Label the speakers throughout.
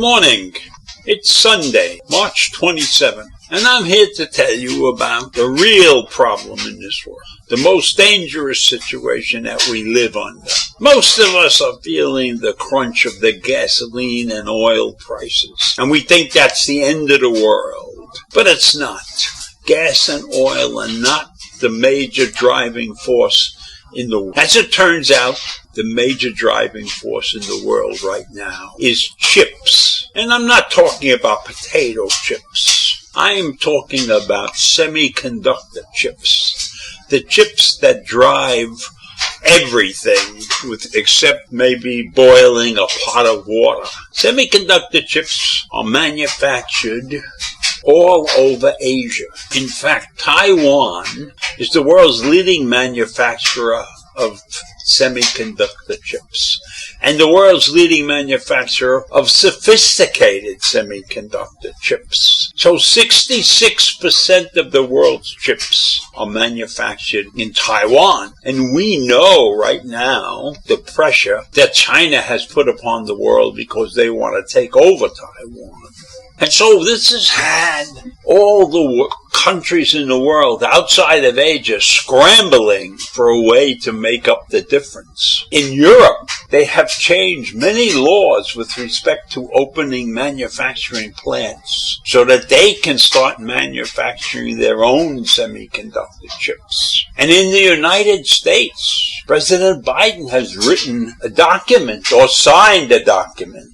Speaker 1: morning. It's Sunday, March 27th, and I'm here to tell you about the real problem in this world, the most dangerous situation that we live under. Most of us are feeling the crunch of the gasoline and oil prices, and we think that's the end of the world. But it's not. Gas and oil are not the major driving force in the world. As it turns out, the major driving force in the world right now is chips. And I'm not talking about potato chips. I am talking about semiconductor chips. The chips that drive everything except maybe boiling a pot of water. Semiconductor chips are manufactured all over Asia. In fact, Taiwan is the world's leading manufacturer of semiconductor chips and the world's leading manufacturer of sophisticated semiconductor chips. So 66% of the world's chips are manufactured in Taiwan. And we know right now the pressure that China has put upon the world because they want to take over Taiwan. And so this has had all the countries in the world outside of Asia scrambling for a way to make up the difference. In Europe, they have changed many laws with respect to opening manufacturing plants so that they can start manufacturing their own semiconductor chips. And in the United States, President Biden has written a document or signed a document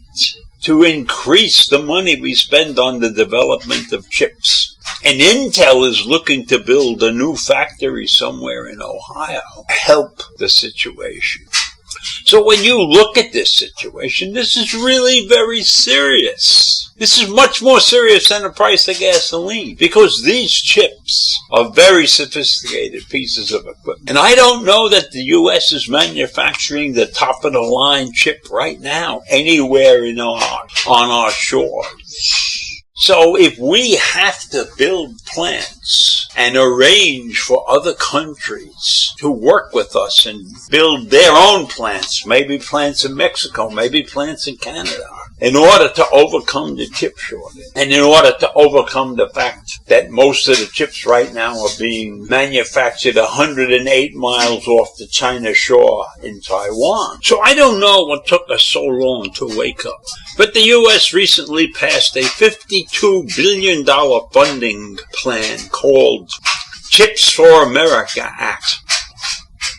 Speaker 1: to increase the money we spend on the development of chips. And Intel is looking to build a new factory somewhere in Ohio to help the situation. So when you look at this situation, this is really very serious. This is much more serious than the price of gasoline because these chips are very sophisticated pieces of equipment. And I don't know that the U.S. is manufacturing the top-of-the-line chip right now anywhere on our shores. So if we have to build plants and arrange for other countries to work with us and build their own plants, maybe plants in Mexico, maybe plants in Canada, in order to overcome the chip shortage, and in order to overcome the fact that most of the chips right now are being manufactured 108 miles off the China shore in Taiwan. So I don't know what took us so long to wake up. But the U.S. recently passed a $52 billion funding plan called Chips for America Act.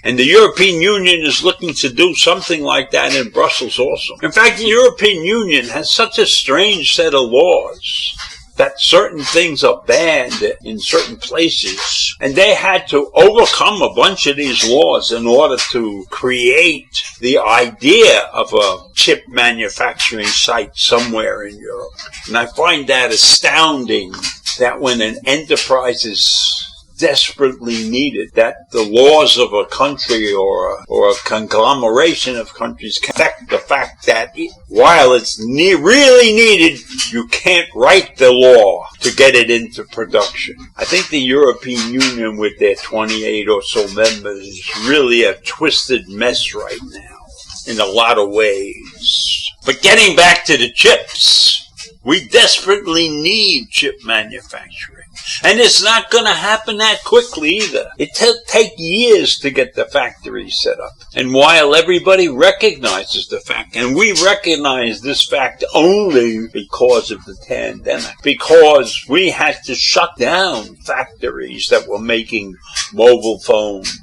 Speaker 1: And the European Union is looking to do something like that in Brussels also. In fact, the European Union has such a strange set of laws that certain things are banned in certain places. And they had to overcome a bunch of these laws in order to create the idea of a chip manufacturing site somewhere in Europe. And I find that astounding that when an enterprise is desperately needed, that the laws of a country or a conglomeration of countries can affect the fact that while it's really needed, you can't write the law to get it into production. I think the European Union with their 28 or so members is really a twisted mess right now in a lot of ways. But getting back to the chips, we desperately need chip manufacturing. And it's not going to happen that quickly either. It take years to get the factory set up. And while everybody recognizes the fact, and we recognize this fact only because of the pandemic, because we had to shut down factories that were making mobile phones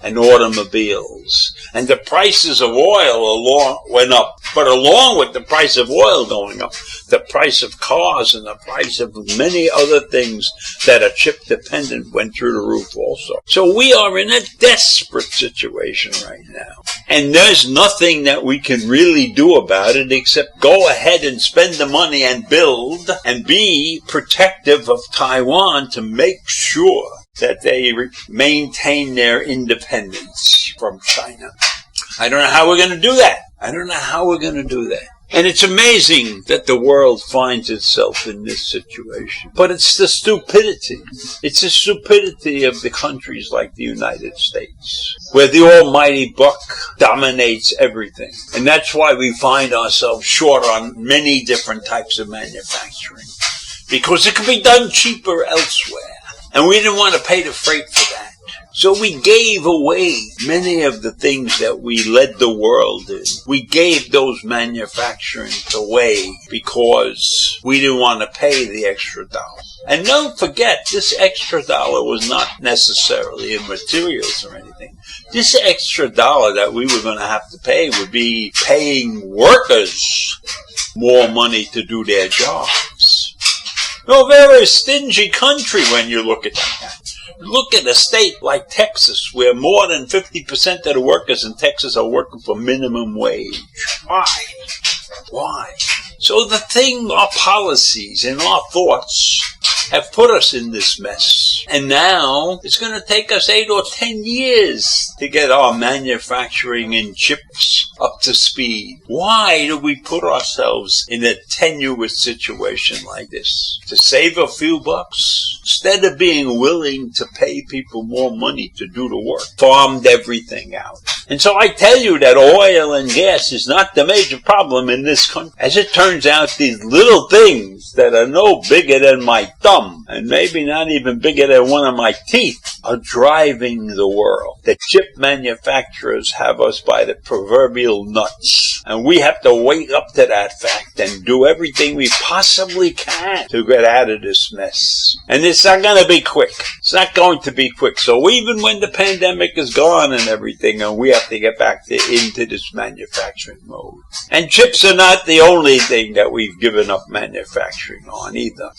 Speaker 1: and automobiles. And the prices of oil went up. But along with the price of oil going up, the price of cars and the price of many other things that are chip dependent went through the roof also. So we are in a desperate situation right now. And there's nothing that we can really do about it except go ahead and spend the money and build and be protective of Taiwan to make sure that they maintain their independence from China. I don't know how we're going to do that. And it's amazing that the world finds itself in this situation. But it's the stupidity. It's the stupidity of the countries like the United States, where the almighty buck dominates everything. And that's why we find ourselves short on many different types of manufacturing. Because it can be done cheaper elsewhere. And we didn't want to pay the freight for that. So we gave away many of the things that we led the world in. We gave those manufacturing away because we didn't want to pay the extra dollar. And don't forget, this extra dollar was not necessarily in materials or anything. This extra dollar that we were going to have to pay would be paying workers more money to do their jobs. We're a very stingy country when you look at that. Look at a state like Texas, where more than 50% of the workers in Texas are working for minimum wage. Why? Why? So our policies and our thoughts have put us in this mess. And now it's going to take us 8 or 10 years to get our manufacturing in chips up to speed. Why do we put ourselves in a tenuous situation like this? To save a few bucks? Instead of being willing to pay people more money to do the work, farmed everything out. And so I tell you that oil and gas is not the major problem in this country. As it turns out, these little things that are no bigger than my thumb, and maybe not even bigger than one of my teeth, are driving the world. The chip manufacturers have us by the proverbial nuts. And we have to wake up to that fact and do everything we possibly can to get out of this mess. And it's not going to be quick. It's not going to be quick. So even when the pandemic is gone and everything, and we have to get back into this manufacturing mode. And chips are not the only thing that we've given up manufacturing on either.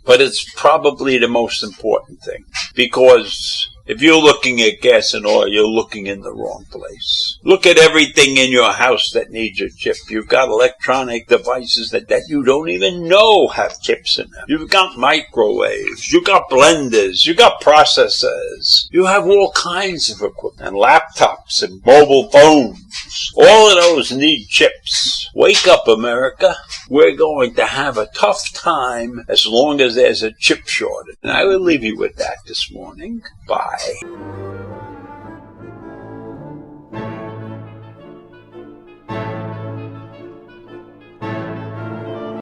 Speaker 1: But it's probably the most important thing. Because if you're looking at gas and oil, you're looking in the wrong place. Look at everything in your house that needs a chip. You've got electronic devices that you don't even know have chips in them. You've got microwaves. You've got blenders. You've got processors. You have all kinds of equipment. And laptops and mobile phones. All of those need chips. Wake up, America. We're going to have a tough time as long as there's a chip shortage. And I will leave you with that this morning. Bye.